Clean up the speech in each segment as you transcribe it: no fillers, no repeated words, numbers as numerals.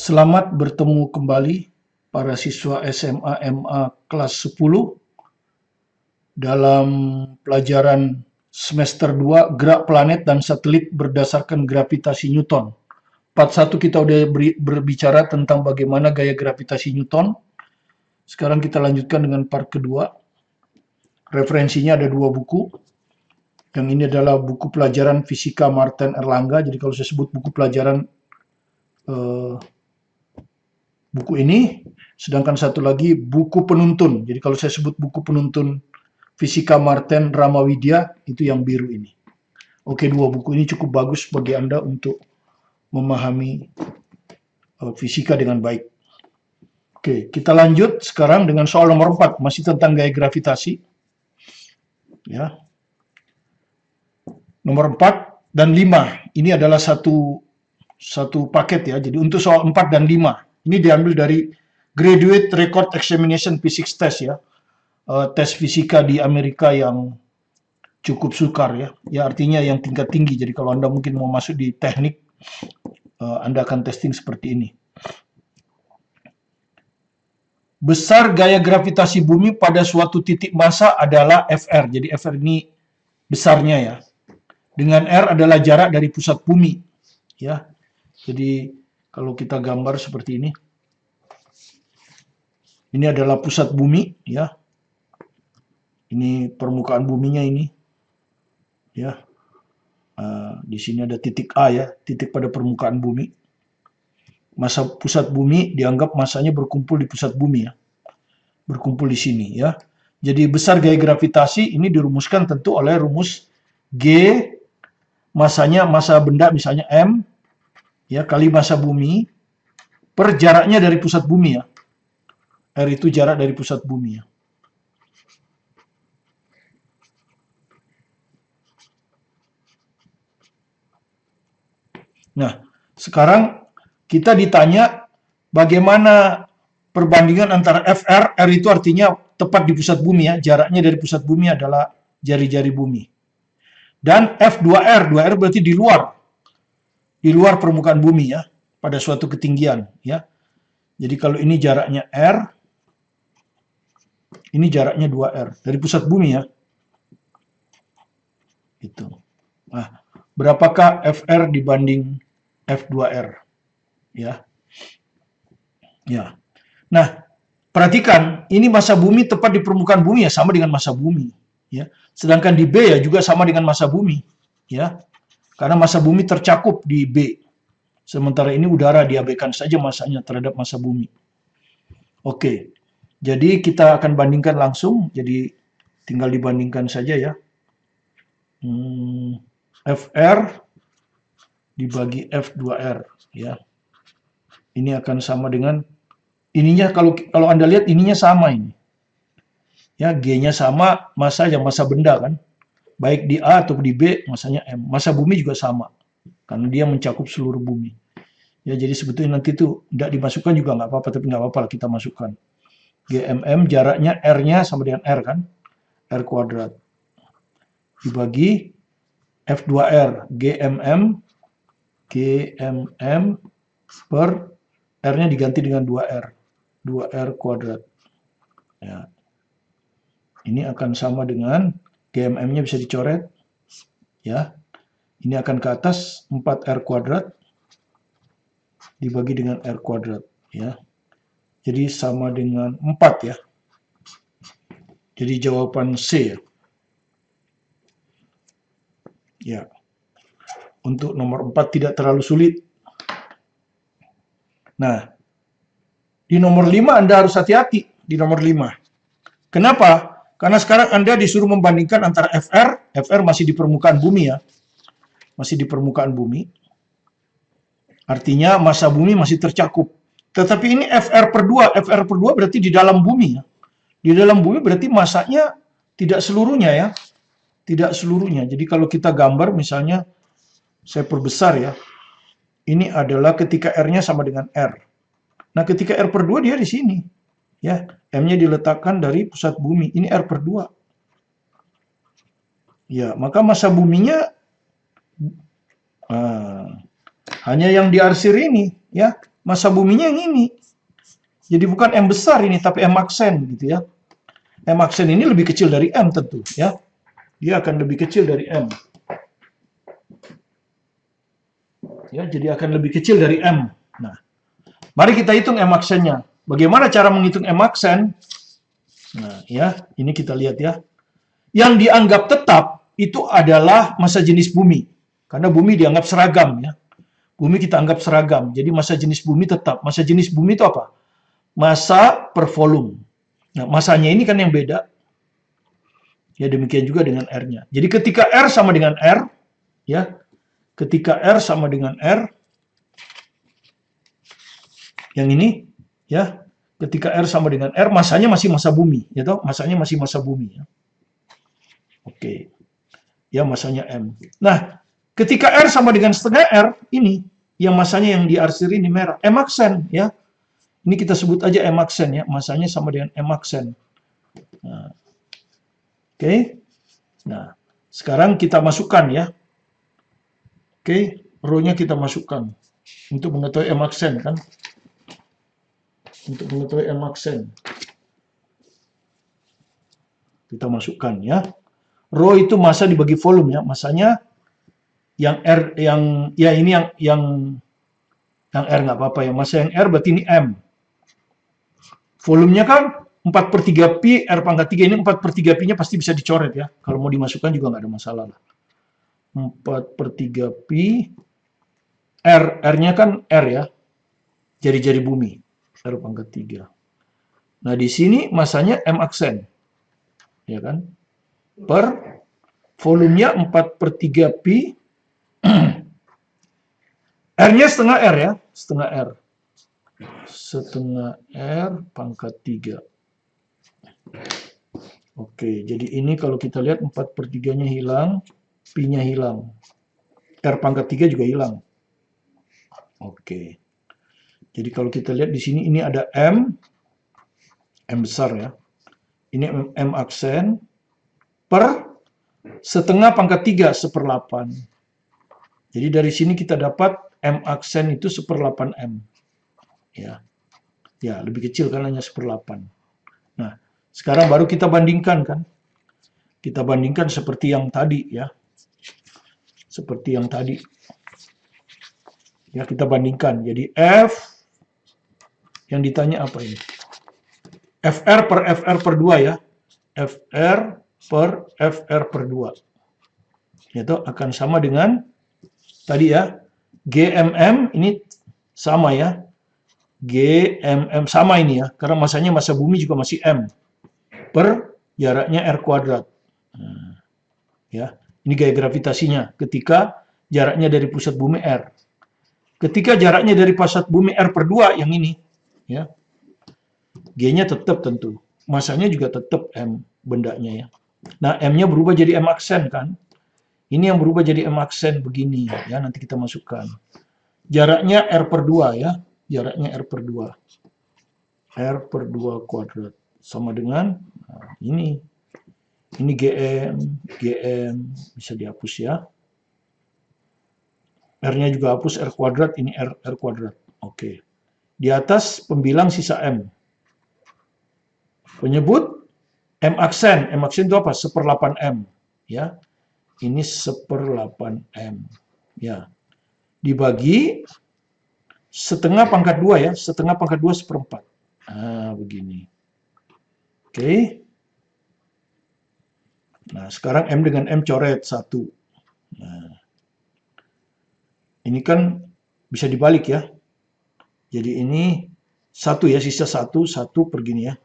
Selamat bertemu kembali para siswa SMA MA kelas 10 dalam pelajaran semester 2 gerak planet dan satelit berdasarkan gravitasi Newton. Part 1 kita udah berbicara tentang bagaimana gaya gravitasi Newton. Sekarang kita lanjutkan dengan part kedua. Referensinya ada 2 buku. Yang ini adalah buku pelajaran fisika Martin Erlangga. Jadi kalau saya sebut buku pelajaran buku ini, sedangkan satu lagi buku penuntun. Jadi kalau saya sebut buku penuntun Fisika Martin Ramawidya, itu yang biru ini. Oke, 2 buku ini cukup bagus bagi Anda untuk memahami fisika dengan baik. Oke, kita lanjut sekarang dengan soal nomor 4, masih tentang gaya gravitasi. Ya. Nomor 4 dan 5, ini adalah satu paket ya. Jadi untuk soal 4 dan 5, ini diambil dari Graduate Record Examination Physics Test ya. Tes fisika di Amerika yang cukup sukar ya. Ya artinya yang tingkat tinggi. Jadi kalau Anda mungkin mau masuk di teknik, Anda akan testing seperti ini. Besar gaya gravitasi bumi pada suatu titik massa adalah Fr. Jadi Fr ini besarnya ya. Dengan R adalah jarak dari pusat bumi. Ya. Jadi kalau kita gambar seperti ini. Ini adalah pusat bumi ya. Ini permukaan buminya ini. Ya. Di sini ada titik A ya, titik pada permukaan bumi. Massa pusat bumi dianggap massanya berkumpul di pusat bumi ya. Berkumpul di sini ya. Jadi besar gaya gravitasi ini dirumuskan tentu oleh rumus G, massanya, massa benda misalnya M ya, kali massa bumi per jaraknya dari pusat bumi ya. R itu jarak dari pusat bumi ya. Nah, sekarang kita ditanya bagaimana perbandingan antara Fr, R itu artinya tepat di pusat bumi ya, jaraknya dari pusat bumi adalah jari-jari bumi. Dan F2R, 2R berarti di luar permukaan bumi ya, pada suatu ketinggian ya. Jadi kalau ini jaraknya R, ini jaraknya 2R dari pusat bumi ya. Itu. Nah, berapakah Fr dibanding F2R? Ya. Ya. Nah, perhatikan, ini massa bumi tepat di permukaan bumi ya, sama dengan massa bumi ya. Sedangkan di B ya juga sama dengan massa bumi ya. Karena massa bumi tercakup di B. Sementara ini udara diabaikan saja massanya terhadap massa bumi. Oke. Jadi kita akan bandingkan langsung, jadi tinggal dibandingkan saja ya. Fr dibagi F2R ya. Ini akan sama dengan ininya, kalau Anda lihat ininya sama ini. Ya, G-nya sama, massa yang massa benda kan. Baik di A atau di B, massanya M. Massa bumi juga sama. Karena dia mencakup seluruh bumi. Ya, jadi sebetulnya nanti itu tidak dimasukkan juga nggak apa-apa, tapi nggak apa-apa lah kita masukkan. GMM jaraknya R-nya sama dengan R kan. R kuadrat. Dibagi F2R, GMM per R-nya diganti dengan 2R. 2R kuadrat. Ya. Ini akan sama dengan GMM-nya bisa dicoret. Ya. Ini akan ke atas 4R kuadrat dibagi dengan R kuadrat. Ya. Jadi sama dengan 4 ya. Jadi jawaban C ya. Ya. Untuk nomor 4 tidak terlalu sulit. Nah, di nomor 5 Anda harus hati-hati di nomor 5. Kenapa? Karena sekarang Anda disuruh membandingkan antara Fr masih di permukaan bumi ya. Masih di permukaan bumi. Artinya massa bumi masih tercakup. Tetapi ini Fr per 2 berarti di dalam bumi ya. Di dalam bumi berarti massanya tidak seluruhnya ya. Tidak seluruhnya. Jadi kalau kita gambar misalnya, saya perbesar ya. Ini adalah ketika R-nya sama dengan R. Nah, ketika R per 2 dia di sini. Ya, M-nya diletakkan dari pusat bumi. Ini R per 2. Ya, maka massa buminya hanya yang diarsir ini, ya. massa buminya yang ini. Jadi bukan M besar ini, tapi M aksen gitu ya. M aksen ini lebih kecil dari M tentu ya. Dia akan lebih kecil dari M. Ya, jadi akan lebih kecil dari M. Nah, mari kita hitung M aksennya. Bagaimana cara menghitung M aksen? Nah, ya, ini kita lihat ya. Yang dianggap tetap itu adalah massa jenis bumi. Karena bumi dianggap seragam ya. Bumi kita anggap seragam. Jadi massa jenis bumi tetap. Massa jenis bumi itu apa? Massa per volume. Nah, massanya ini kan yang beda. Ya, demikian juga dengan R-nya. Jadi ketika R sama dengan R, ya, ketika R sama dengan R, yang ini, ya, ketika R sama dengan R, masanya masih massa bumi, ya toh? Masanya masih massa bumi. Ya. Oke, ya masanya M. Nah, ketika R sama dengan setengah R, ini, yang masanya yang diarsir ini merah, M aksen, ya. Ini kita sebut aja M aksen, ya, masanya sama dengan M aksen. Nah, oke, nah, sekarang kita masukkan, ya. Oke, row-nya kita masukkan untuk mengetahui M aksen kan. Untuk mengetahui M aksen. Kita masukkan ya. Row itu massa dibagi volume ya. Massanya yang R yang ya ini yang R nggak apa-apa ya. Massa yang R berarti ini M. Volumenya kan 4/3 pi R pangkat 3 ini 4/3 pi-nya pasti bisa dicoret ya. Kalau mau dimasukkan juga nggak ada masalah lah. 4/3 pi R-nya kan R ya. Jari-jari bumi. R pangkat 3. Nah, di sini massanya M aksen. Ya kan? Per volumenya 4/3 pi. R-nya setengah R ya. Setengah R. Setengah R pangkat 3. Oke, jadi ini kalau kita lihat 4/3-nya hilang. Pi-nya hilang. R pangkat 3 juga hilang. Oke. Jadi kalau kita lihat di sini ini ada M besar ya. Ini M aksen per setengah pangkat 3 1/8. Jadi dari sini kita dapat M aksen itu 1/8 M. Ya. Ya, lebih kecil kan hanya 1/8. Nah, sekarang baru kita bandingkan kan. Kita bandingkan seperti yang tadi ya. Seperti yang tadi. Ya, kita bandingkan. Jadi F yang ditanya apa ini? FR per FR per 2 ya. FR per FR per 2. Itu akan sama dengan tadi ya. GMM ini sama ya. GMM sama ini ya. Karena massanya massa bumi juga masih M. Per jaraknya R kuadrat. Nah, ya. Ini gaya gravitasinya ketika jaraknya dari pusat bumi R. Ketika jaraknya dari pusat bumi R per 2 yang ini ya. G-nya tetap tentu. Massanya juga tetap M bendanya ya. Nah, M-nya berubah jadi M aksen kan. Ini yang berubah jadi M aksen begini ya, nanti kita masukkan. Jaraknya R per 2 ya. Jaraknya R per 2. R per 2 kuadrat. Sama dengan nah, ini. Ini GM bisa dihapus ya. R-nya juga hapus, R kuadrat, ini R kuadrat. Oke. Di atas pembilang sisa M. Penyebut M aksen. M aksen itu apa? 1/8 M. Ya. Ini 1/8 M. Ya. Dibagi setengah pangkat 2 ya. Setengah pangkat 2 1/4. Nah, begini. Oke. Nah, sekarang M dengan M coret 1. Nah. Ini kan bisa dibalik ya. Jadi ini 1 ya, sisa 1 per gini ya.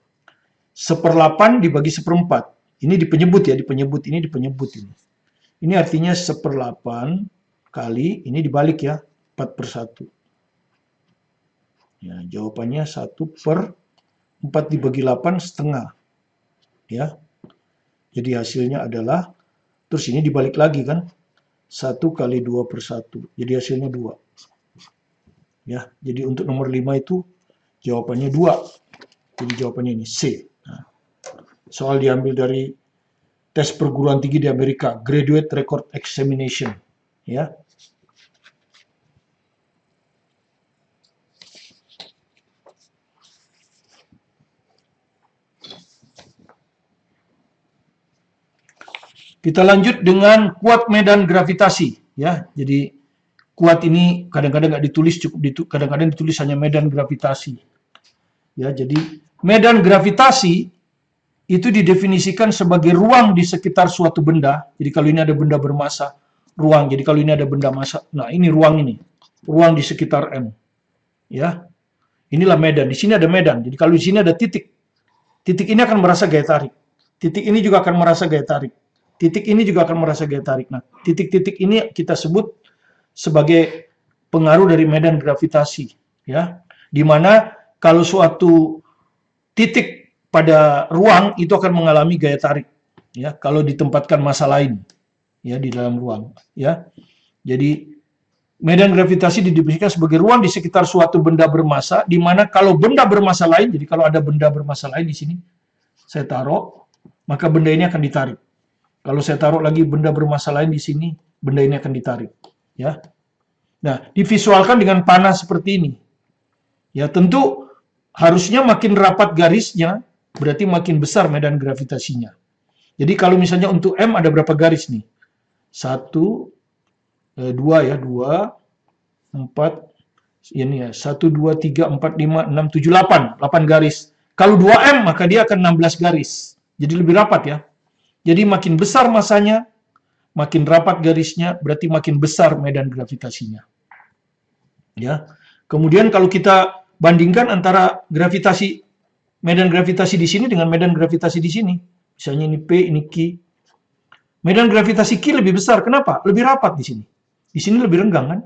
1/8 dibagi 1/4. Ini di penyebut ya, di penyebut ini di penyebut ini. Ini artinya 1/8 kali ini dibalik ya, 4/1. Ya, jawabannya 1/4 dibagi 8 setengah. Ya. Jadi hasilnya adalah terus ini dibalik lagi kan. 1 kali 2/1. Jadi hasilnya 2. Ya, jadi untuk nomor 5 itu jawabannya 2. Jadi jawabannya ini C. Nah, soal diambil dari tes perguruan tinggi di Amerika, Graduate Record Examination. Ya. Kita lanjut dengan kuat medan gravitasi, ya. Jadi kuat ini kadang-kadang nggak ditulis, kadang-kadang ditulis hanya medan gravitasi. Ya, jadi medan gravitasi itu didefinisikan sebagai ruang di sekitar suatu benda. Jadi kalau ini ada benda bermassa, ruang. Jadi kalau ini ada benda massa, nah ini ruang ini, ruang di sekitar M. Ya, inilah medan. Di sini ada medan. Jadi kalau di sini ada titik, titik ini akan merasa gaya tarik. Titik ini juga akan merasa gaya tarik. Titik ini juga akan merasa gaya tarik. Nah, titik-titik ini kita sebut sebagai pengaruh dari medan gravitasi. Ya, di mana kalau suatu titik pada ruang itu akan mengalami gaya tarik, ya, kalau ditempatkan massa lain, ya, di dalam ruang, ya. Jadi medan gravitasi didefinisikan sebagai ruang di sekitar suatu benda bermassa, di mana kalau benda bermassa lain, jadi kalau ada benda bermassa lain di sini, saya taruh, maka benda ini akan ditarik. Kalau saya taruh lagi benda bermassa lain di sini, benda ini akan ditarik, ya. Nah, divisualkan dengan panah seperti ini. Ya, tentu harusnya makin rapat garisnya, berarti makin besar medan gravitasinya. Jadi kalau misalnya untuk M ada berapa garis nih? 1, 2 ya, 2, 4, ini ya, 1, 2, 3, 4, 5, 6, 7, 8. 8 garis. Kalau 2M maka dia akan 16 garis. Jadi lebih rapat ya. Jadi makin besar masanya, makin rapat garisnya, berarti makin besar medan gravitasinya. Ya. Kemudian kalau kita bandingkan antara gravitasi, medan gravitasi di sini dengan medan gravitasi di sini. Misalnya ini P, ini Q. Medan gravitasi Q lebih besar. Kenapa? Lebih rapat di sini. Di sini lebih renggang kan?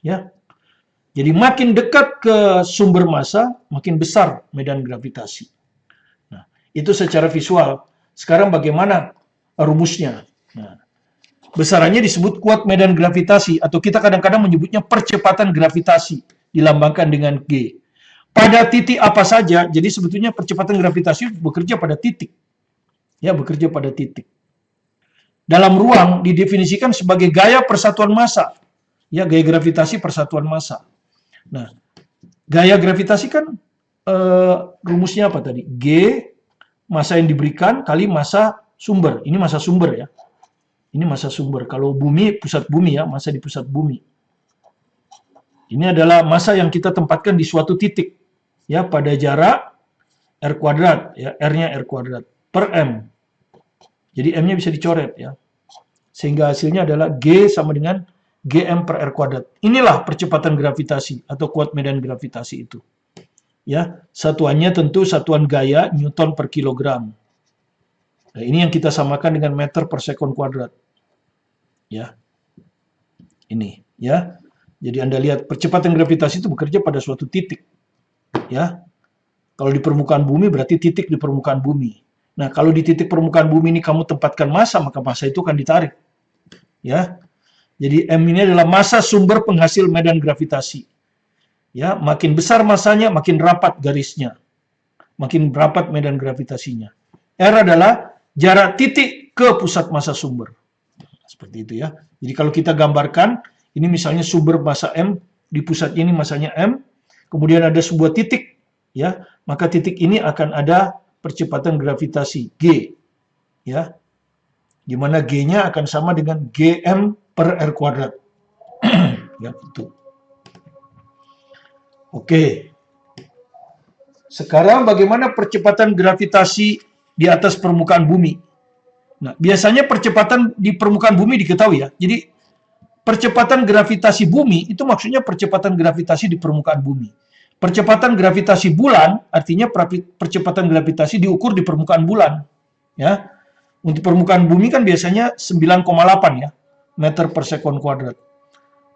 Ya. Jadi makin dekat ke sumber massa, makin besar medan gravitasi. Nah, itu secara visual. Sekarang bagaimana rumusnya? Nah, besarannya disebut kuat medan gravitasi, atau kita kadang-kadang menyebutnya percepatan gravitasi, dilambangkan dengan G. Pada titik apa saja, jadi sebetulnya percepatan gravitasi bekerja pada titik. Ya, bekerja pada titik. Dalam ruang didefinisikan sebagai gaya persatuan massa. Ya, gaya gravitasi persatuan massa. Nah, gaya gravitasi kan rumusnya apa tadi? G, massa yang diberikan, kali massa sumber. Ini massa sumber ya. Ini massa sumber. Kalau bumi, pusat bumi ya, massa di pusat bumi. Ini adalah massa yang kita tempatkan di suatu titik. Ya, pada jarak R kuadrat, ya, R-nya R kuadrat, per M. Jadi M-nya bisa dicoret ya. Sehingga hasilnya adalah G sama dengan GM per R kuadrat. Inilah percepatan gravitasi atau kuat medan gravitasi itu. Ya, satuannya tentu satuan gaya Newton per kilogram. Nah, ini yang kita samakan dengan meter per sekon kuadrat. Ya. Ini, ya. Jadi Anda lihat percepatan gravitasi itu bekerja pada suatu titik. Ya. Kalau di permukaan bumi berarti titik di permukaan bumi. Nah, kalau di titik permukaan bumi ini kamu tempatkan massa, maka massa itu akan ditarik. Ya. Jadi M ini adalah massa sumber penghasil medan gravitasi. Ya, makin besar massanya, makin rapat garisnya. Makin rapat medan gravitasinya. R adalah jarak titik ke pusat massa sumber. Seperti itu ya. Jadi kalau kita gambarkan, ini misalnya sumber massa M, di pusatnya ini massanya M, kemudian ada sebuah titik, ya, maka titik ini akan ada percepatan gravitasi G, ya, di mana G-nya akan sama dengan GM per R kuadrat. Ya, itu. Oke. Sekarang bagaimana percepatan gravitasi di atas permukaan bumi? Nah, biasanya percepatan di permukaan bumi diketahui ya. Jadi percepatan gravitasi bumi itu maksudnya percepatan gravitasi di permukaan bumi. Percepatan gravitasi bulan artinya percepatan gravitasi diukur di permukaan bulan. Ya. Untuk permukaan bumi kan biasanya 9,8 ya, meter per sekon kuadrat.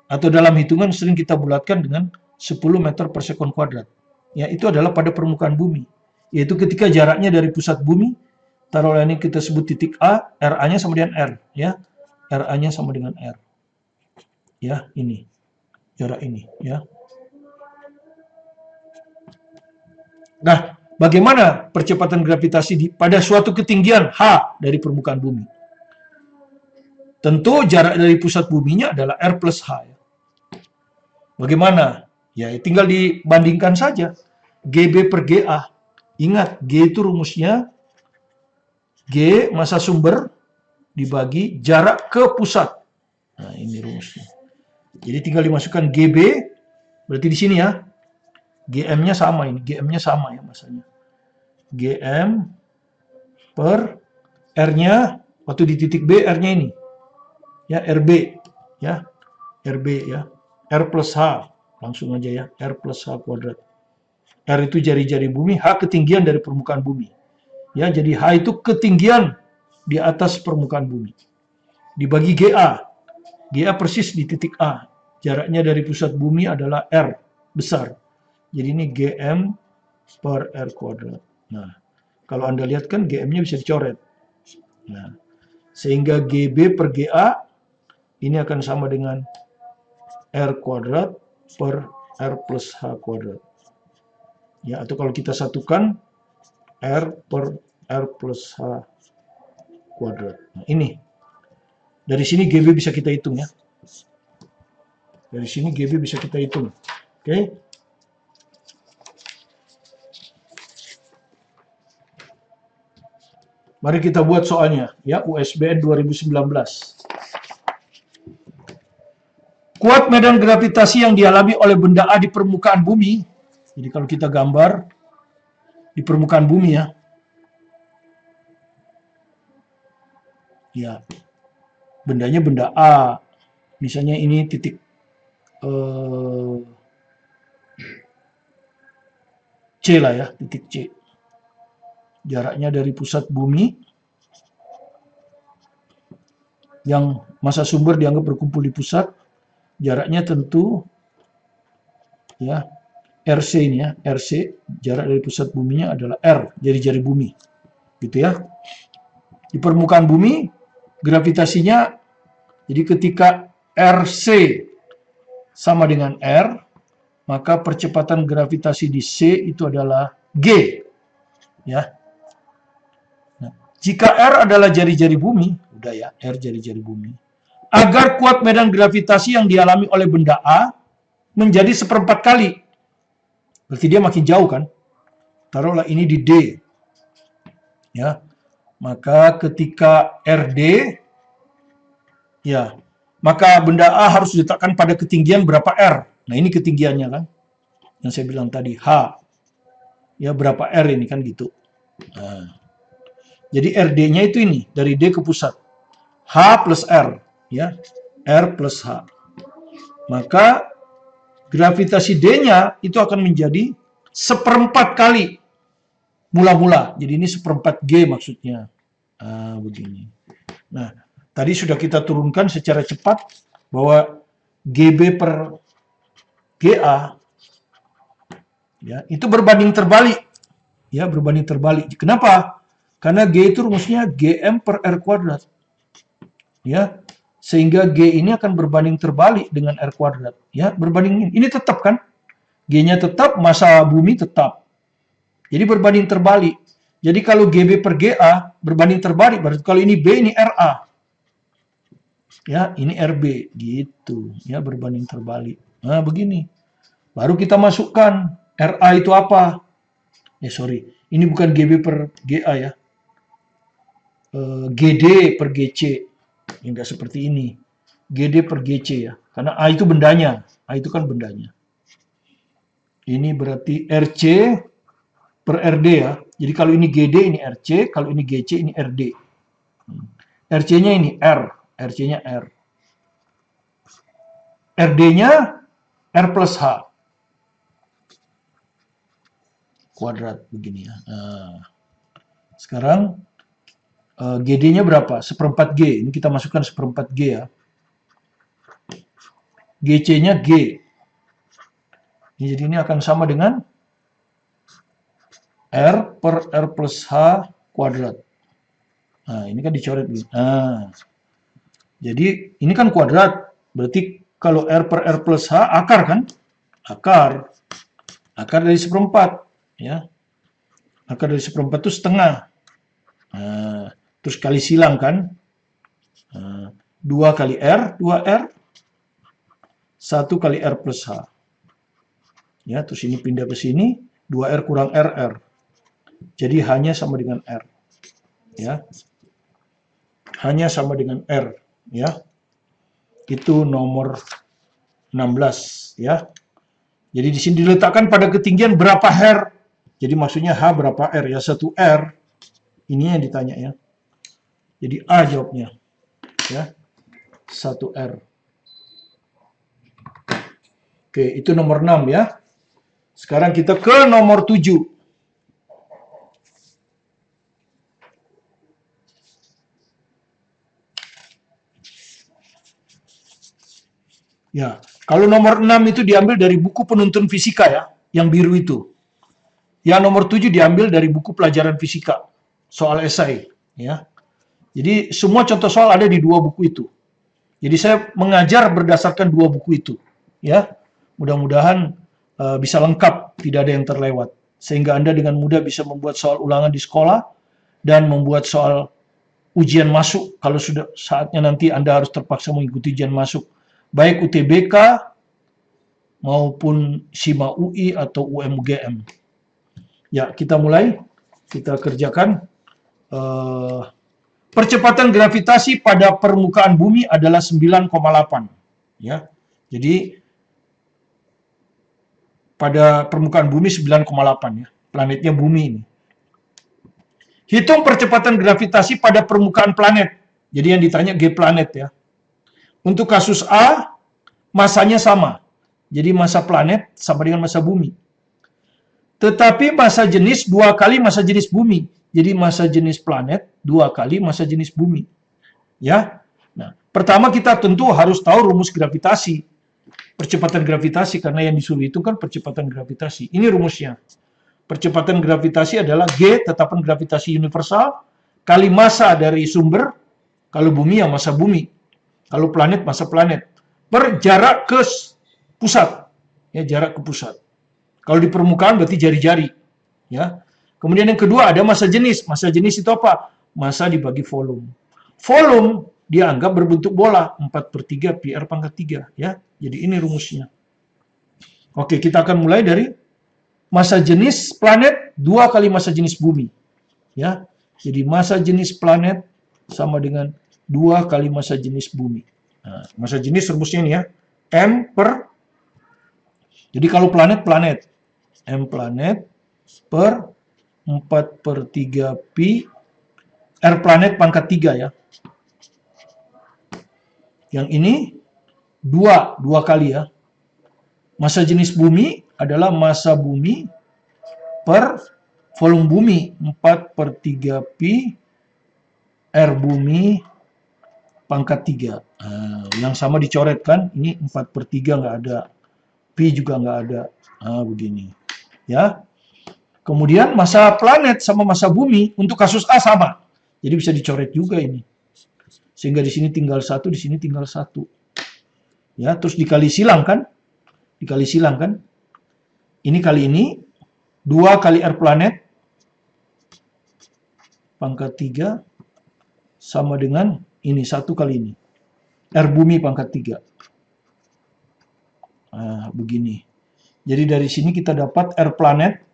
Atau dalam hitungan sering kita bulatkan dengan 10 meter per sekon kuadrat. Ya, itu adalah pada permukaan bumi. Yaitu ketika jaraknya dari pusat bumi, taruhlah ini kita sebut titik A, RA-nya sama dengan R, ya. RA-nya sama dengan R. Ya, ini. Jarak ini, ya. Nah, bagaimana percepatan gravitasi pada suatu ketinggian H dari permukaan bumi? Tentu jarak dari pusat buminya adalah R plus H. Ya. Bagaimana? Ya, tinggal dibandingkan saja. GB per GA. Ingat, G itu rumusnya G massa sumber dibagi jarak ke pusat. Nah, ini rumusnya. Jadi tinggal dimasukkan GB, berarti di sini ya. GM-nya sama ini, GM-nya sama ya masanya. GM per R-nya, waktu di titik B, R-nya ini. Ya, RB. Ya, RB ya. R plus H. Langsung aja ya, R plus H kuadrat. R itu jari-jari bumi, H ketinggian dari permukaan bumi. Ya, jadi H itu ketinggian di atas permukaan bumi. Dibagi GA. GA persis di titik A. Jaraknya dari pusat bumi adalah R besar. Jadi ini GM per R kuadrat. Nah, kalau Anda lihat kan GM-nya bisa dicoret. Nah, sehingga GB per GA ini akan sama dengan R kuadrat per R plus H kuadrat. Ya, atau kalau kita satukan R per R plus H kuadrat. Nah, ini. Dari sini GB bisa kita hitung ya. Dari sini GB bisa kita hitung. Oke. Mari kita buat soalnya ya, USBN 2019. Kuat medan gravitasi yang dialami oleh benda A di permukaan bumi. Jadi kalau kita gambar di permukaan bumi ya. Ya. Bendanya benda A. Misalnya ini titik C lah ya, titik C. Jaraknya dari pusat bumi yang massa sumber dianggap berkumpul di pusat, jaraknya tentu ya RC ini ya, RC, jarak dari pusat buminya adalah R, jari-jari bumi. Gitu ya. Di permukaan bumi gravitasinya, jadi ketika RC sama dengan R, maka percepatan gravitasi di C itu adalah G. Ya. Nah, jika R adalah jari-jari bumi, udah ya, R jari-jari bumi. Agar kuat medan gravitasi yang dialami oleh benda A menjadi 1/4 kali. Berarti dia makin jauh kan? Taruhlah ini di D. Ya. Maka ketika RD, ya, maka benda A harus diletakkan pada ketinggian berapa R. Nah, ini ketinggiannya kan. Yang saya bilang tadi, H. Ya, berapa R ini kan gitu. Nah, jadi RD-nya itu ini, dari D ke pusat. H plus R. Ya, R plus H. Maka gravitasi D-nya itu akan menjadi 1/4 kali mula-mula. Jadi ini 1/4 G maksudnya. Nah, begini. Nah, tadi sudah kita turunkan secara cepat bahwa GB per GA ya, itu berbanding terbalik. Ya, berbanding terbalik. Kenapa? Karena G itu rumusnya GM per R kuadrat. Ya, sehingga G ini akan berbanding terbalik dengan R kuadrat. Ya, berbanding ini tetap kan? G-nya tetap, massa bumi tetap. Jadi berbanding terbalik. Jadi kalau GB per GA berbanding terbalik, berarti kalau ini B, ini RA. Ya, ini RB gitu. Ya, berbanding terbalik. Nah, begini. Baru kita masukkan RA itu apa? Sorry. Ini bukan GB per GA ya. GD per GC. Enggak seperti ini. GD per GC ya. Karena A itu bendanya. A itu kan bendanya. Ini berarti RC per RD ya. Jadi kalau ini GD, ini RC. Kalau ini GC, ini RD. RC-nya ini R. RC-nya R. RD-nya R plus H. Kuadrat begini ya. Nah, sekarang GD-nya berapa? 1/4 G. Ini kita masukkan 1/4 G ya. GC-nya G. Jadi ini akan sama dengan R per R plus H kuadrat. Nah, ini kan dicoret. Nah, jadi ini kan kuadrat. Berarti kalau R per R plus H akar kan? Akar. Akar dari 1/4. Ya. Akar dari 1/4 itu setengah. Nah, terus kali silang kan? 2 kali R, 2R. 1 kali R plus H. Ya, terus ini pindah ke sini. 2R kurang RR. Jadi hanya sama dengan R. Ya. hanya sama dengan R, ya. Itu nomor 16, ya. Jadi di sini diletakkan pada ketinggian berapa R. Jadi maksudnya H berapa R, ya. 1 R. Ini yang ditanya, ya. Jadi A jawabnya, ya. 1 R. Oke, itu nomor 6, ya. Sekarang kita ke nomor 7. Ya, kalau nomor 6 itu diambil dari buku penuntun fisika, ya, yang biru itu. Yang nomor 7 diambil dari buku pelajaran fisika, soal esai, ya. Jadi semua contoh soal ada di 2 buku itu. Jadi saya mengajar berdasarkan 2 buku itu, ya. Mudah-mudahan bisa lengkap, tidak ada yang terlewat. Sehingga Anda dengan mudah bisa membuat soal ulangan di sekolah dan membuat soal ujian masuk kalau sudah saatnya nanti Anda harus terpaksa mengikuti ujian masuk. Baik UTBK maupun SIMA UI atau UMGM. Ya, kita mulai. Kita kerjakan. Percepatan gravitasi pada permukaan bumi adalah 9,8. Ya, jadi pada permukaan bumi 9,8, ya. Planetnya bumi ini. Hitung percepatan gravitasi pada permukaan planet. Jadi yang ditanya G planet, ya. Untuk kasus A, masanya sama. Jadi massa planet sama dengan massa bumi. Tetapi massa jenis 2 kali massa jenis bumi. Jadi massa jenis planet 2 kali massa jenis bumi. Ya. Nah, pertama kita tentu harus tahu rumus gravitasi. Percepatan gravitasi, karena yang disuruh itu kan percepatan gravitasi. Ini rumusnya. Percepatan gravitasi adalah G, tetapan gravitasi universal, kali massa dari sumber, kalau bumi ya massa bumi, kalau planet massa planet, per jarak ke pusat. Ya, jarak ke pusat. Kalau di permukaan berarti jari-jari. Ya. Kemudian yang kedua ada massa jenis. Massa jenis itu apa? Massa dibagi volume. Volume dianggap berbentuk bola, 4/3 pi r pangkat 3, ya. Jadi ini rumusnya. Oke, kita akan mulai dari massa jenis planet 2 kali massa jenis bumi, ya. Jadi massa jenis planet sama dengan 2 kali massa jenis bumi. Nah, massa jenis rumusnya ini, ya. Jadi kalau planet, M planet per 4/3 pi R planet pangkat 3, ya. Yang ini 2 kali, ya. Massa jenis bumi adalah massa bumi per volume bumi, 4/3 pi R bumi pangkat 3. Nah, yang sama dicoret kan, ini 4/3 nggak ada, pi juga nggak ada. Nah, begini, ya. Kemudian massa planet sama massa bumi untuk kasus A sama. Jadi bisa dicoret juga ini. Sehingga di sini tinggal 1, di sini tinggal 1. Ya, terus dikali silang kan? Dikali silang kan? Ini kali ini 2 kali R planet pangkat 3 sama dengan ini 1 kali ini. R bumi pangkat 3. Nah, begini. Jadi dari sini kita dapat R planet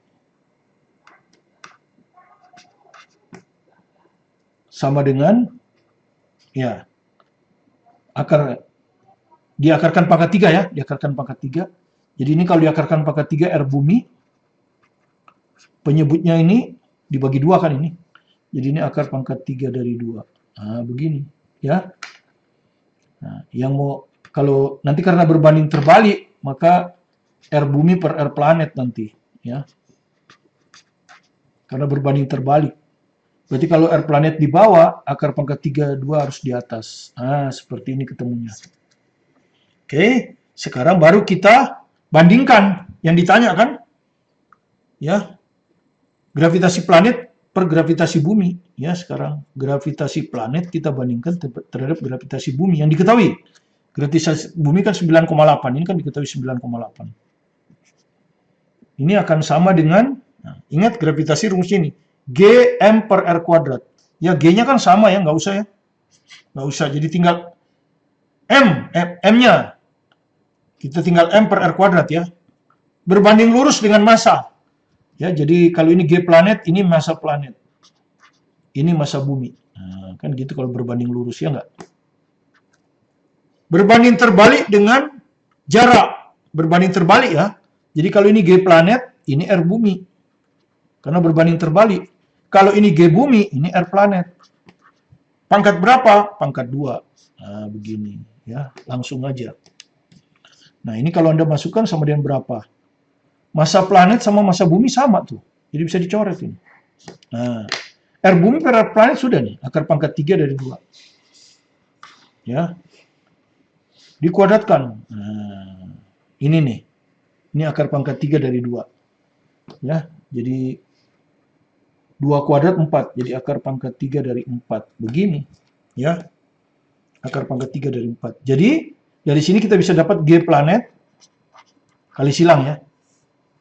sama dengan, ya, diakarkan pangkat 3, ya, diakarkan pangkat 3. Jadi ini kalau diakarkan pangkat 3 R bumi, penyebutnya ini dibagi 2 kan ini. Jadi ini akar pangkat 3 dari 2. Nah, begini, ya. Nah, yang mau, kalau nanti karena berbanding terbalik, maka R bumi per R planet nanti, ya. Karena berbanding terbalik. Berarti kalau R planet di bawah, akar pangkat 3/2 harus di atas. Nah, seperti ini ketemunya. Oke, sekarang baru kita bandingkan yang ditanya kan, ya, gravitasi planet per gravitasi bumi, ya. Sekarang gravitasi planet kita bandingkan terhadap gravitasi bumi yang diketahui. Gravitasi bumi kan 9,8, ini kan diketahui 9,8. Ini akan sama dengan, nah, ingat gravitasi rumusnya ini, G M per R kuadrat. Ya, G-nya kan sama, ya, nggak usah, ya. Nggak usah, jadi tinggal M-nya. Kita tinggal M per R kuadrat, ya. Berbanding lurus dengan massa. Ya, jadi kalau ini G planet, ini massa planet. Ini massa bumi. Nah, kan gitu kalau berbanding lurus, ya nggak? Berbanding terbalik dengan jarak. Berbanding terbalik ya. Jadi kalau ini G planet, ini R bumi. Karena berbanding terbalik. Kalau ini G bumi, ini R planet. Pangkat berapa? Pangkat 2. Nah, begini. Ya, langsung aja. Nah, ini kalau Anda masukkan sama dengan berapa? Masa planet sama masa bumi sama tuh. Jadi bisa dicoret ini. Nah, R bumi per R planet sudah nih. Akar pangkat 3 dari 2. Ya. Dikuadratkan. Nah, ini nih. Ini akar pangkat 3 dari 2. Ya, jadi 2 kuadrat 4. Jadi akar pangkat 3 dari 4. Begini. Ya. Akar pangkat 3 dari 4. Jadi, dari sini kita bisa dapat G planet kali silang ya.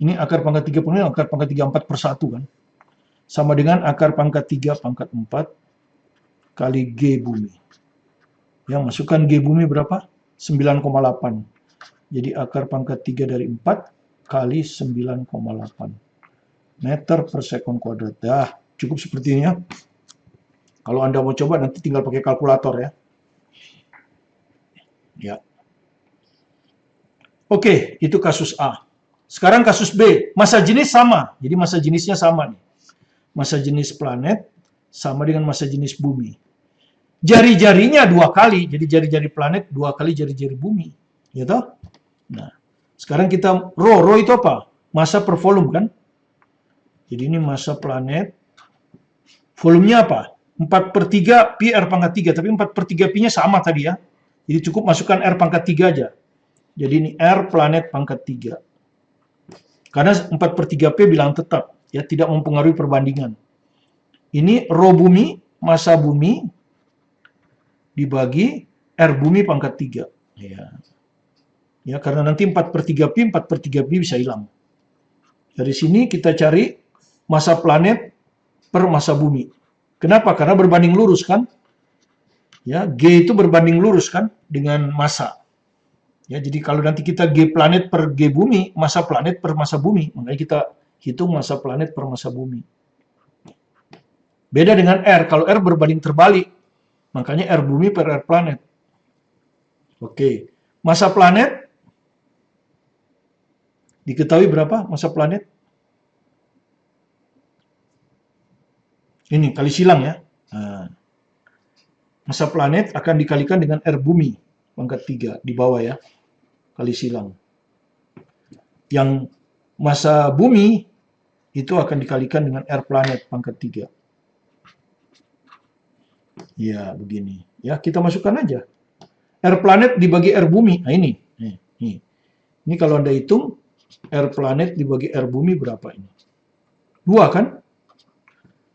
Ini akar pangkat 3 penuh, akar pangkat 3 4 per 1 kan. Sama dengan akar pangkat 3 pangkat 4 kali G bumi. Yang masukkan G bumi berapa? 9,8. Jadi akar pangkat 3 dari 4 kali 9,8 meter per sekon kuadrat. Dah, cukup seperti ini ya. Kalau Anda mau coba nanti tinggal pakai kalkulator ya. Ya. Oke, itu kasus A. Sekarang kasus B. Massa jenis sama. Jadi massa jenisnya sama nih. Massa jenis planet sama dengan massa jenis bumi. Jari-jarinya 2 kali. Jadi jari-jari planet 2 kali jari-jari bumi. Ya toh? Nah, sekarang kita rho itu apa? Massa per volume kan? Jadi ini massa planet. Volumenya apa? 4/3 pi R pangkat 3. Tapi 4/3 pi-nya sama tadi ya. Jadi cukup masukkan R pangkat 3 aja. Jadi ini R planet pangkat 3. Karena 4/3 P bilang tetap. Ya, tidak mempengaruhi perbandingan. Ini rho bumi, massa bumi, dibagi R bumi pangkat 3. Ya. Ya, karena nanti 4/3 pi, 4/3 pi bisa hilang. Dari sini kita cari massa planet per massa bumi. Kenapa? Karena berbanding lurus kan? Ya, G itu berbanding lurus kan dengan massa. Ya, jadi kalau nanti kita G planet per G bumi, massa planet per massa bumi, makanya kita hitung massa planet per massa bumi. Beda dengan R, kalau R berbanding terbalik, makanya R bumi per R planet. Oke, massa planet diketahui berapa massa planet? Ini kali silang ya. Nah, massa planet akan dikalikan dengan R bumi pangkat 3 di bawah ya, kali silang. Yang massa bumi itu akan dikalikan dengan R planet pangkat 3. Ya, begini. Ya, kita masukkan aja. R planet dibagi R bumi. Nah, ini. Ini kalau Anda hitung, R planet dibagi R bumi berapa ini? 2 kan?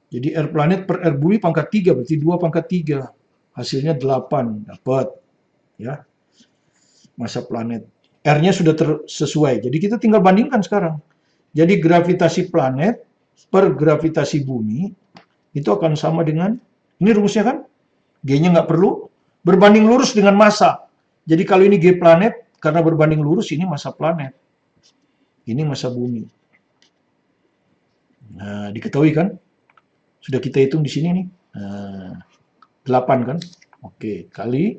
Jadi R planet per R bumi pangkat 3, berarti 2 pangkat 3. Hasilnya 8. Dapat. Ya. Massa planet. R-nya sudah sesuai. Jadi kita tinggal bandingkan sekarang. Jadi gravitasi planet per gravitasi bumi itu akan sama dengan, ini rumusnya kan? G-nya nggak perlu. Berbanding lurus dengan massa. Jadi kalau ini G planet, karena berbanding lurus, ini massa planet. Ini massa bumi. Nah, diketahui kan? Sudah kita hitung di sini nih. Nah, 8 kan? Oke, kali.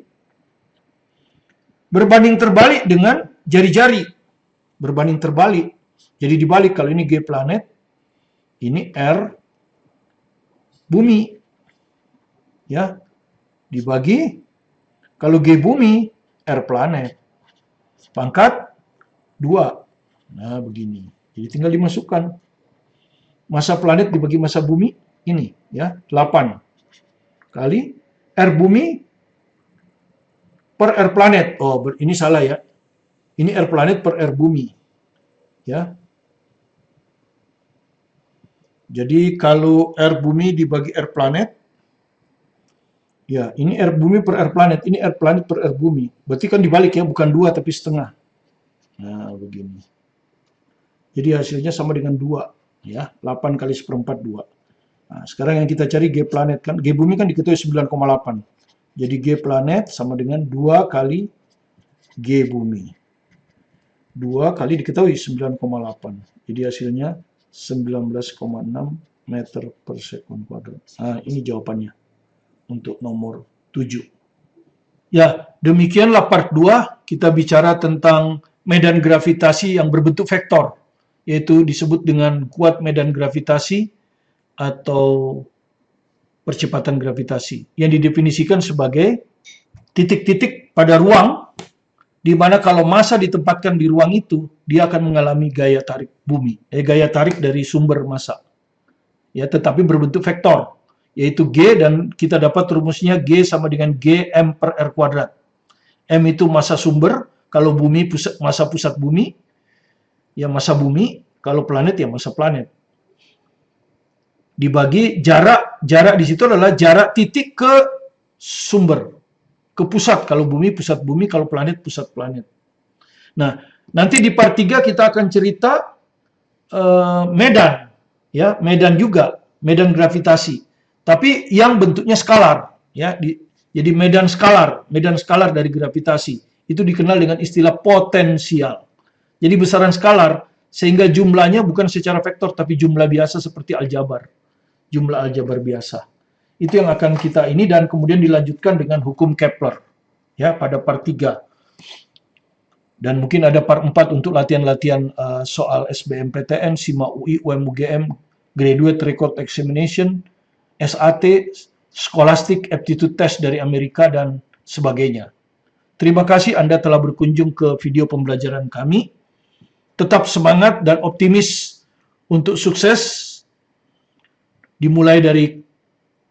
Berbanding terbalik dengan jari-jari. Berbanding terbalik. Jadi dibalik, kalau ini G planet, ini R bumi. Ya. Dibagi, kalau G bumi, R planet. Pangkat 2. Nah, begini. Jadi tinggal dimasukkan. Massa planet dibagi massa bumi, ini ya, 8. Kali R bumi per R planet. Oh, ini salah ya. Ini R planet per R bumi. Ya. Jadi kalau R bumi dibagi R planet, ya, ini R bumi per R planet, ini R planet per R bumi. Berarti kan dibalik ya, bukan 2 tapi setengah. Nah, begini. Jadi hasilnya sama dengan 2. Ya, 8 kali 1/4 2. Nah, sekarang yang kita cari G planet kan, G bumi kan diketahui 9,8. Jadi G planet sama dengan 2 kali G bumi. 2 kali diketahui 9,8. Jadi hasilnya 19,6 meter per sekon kuadrat. Nah, ini jawabannya. untuk nomor 7. Ya, demikianlah part 2, kita bicara tentang medan gravitasi yang berbentuk vektor, yaitu disebut dengan kuat medan gravitasi atau percepatan gravitasi, yang didefinisikan sebagai titik-titik pada ruang, di mana kalau massa ditempatkan di ruang itu, dia akan mengalami gaya tarik bumi, gaya tarik dari sumber massa. Ya, tetapi berbentuk vektor, yaitu G, dan kita dapat rumusnya G sama dengan G M per R kuadrat. M itu massa sumber, kalau bumi massa pusat bumi, ya massa bumi, kalau planet ya massa planet. Dibagi jarak di situ adalah jarak titik ke sumber, ke pusat, kalau bumi pusat bumi, kalau planet pusat planet. Nah, nanti di part 3 kita akan cerita medan, ya, medan juga, medan gravitasi, tapi yang bentuknya skalar, ya, jadi medan skalar dari gravitasi itu dikenal dengan istilah potensial. Jadi besaran skalar sehingga jumlahnya bukan secara vektor tapi jumlah biasa seperti aljabar, jumlah aljabar biasa. Itu yang akan kita ini, dan kemudian dilanjutkan dengan hukum Kepler, ya, pada part 3. Dan mungkin ada part 4 untuk latihan-latihan soal SBMPTN, SIMA UI, UM-UGM, Graduate Record Examination, SAT, Scholastic Aptitude Test dari Amerika, dan sebagainya. Terima kasih Anda telah berkunjung ke video pembelajaran kami. Tetap semangat dan optimis untuk sukses, dimulai dari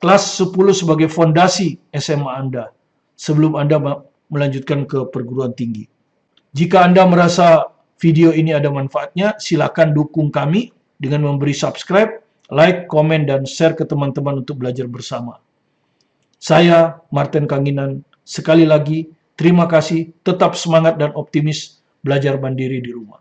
kelas 10 sebagai fondasi SMA Anda, sebelum Anda melanjutkan ke perguruan tinggi. Jika Anda merasa video ini ada manfaatnya, silakan dukung kami dengan memberi subscribe, like, komen, dan share ke teman-teman untuk belajar bersama. Saya, Martin Kanginan, sekali lagi, terima kasih, tetap semangat dan optimis, belajar mandiri di rumah.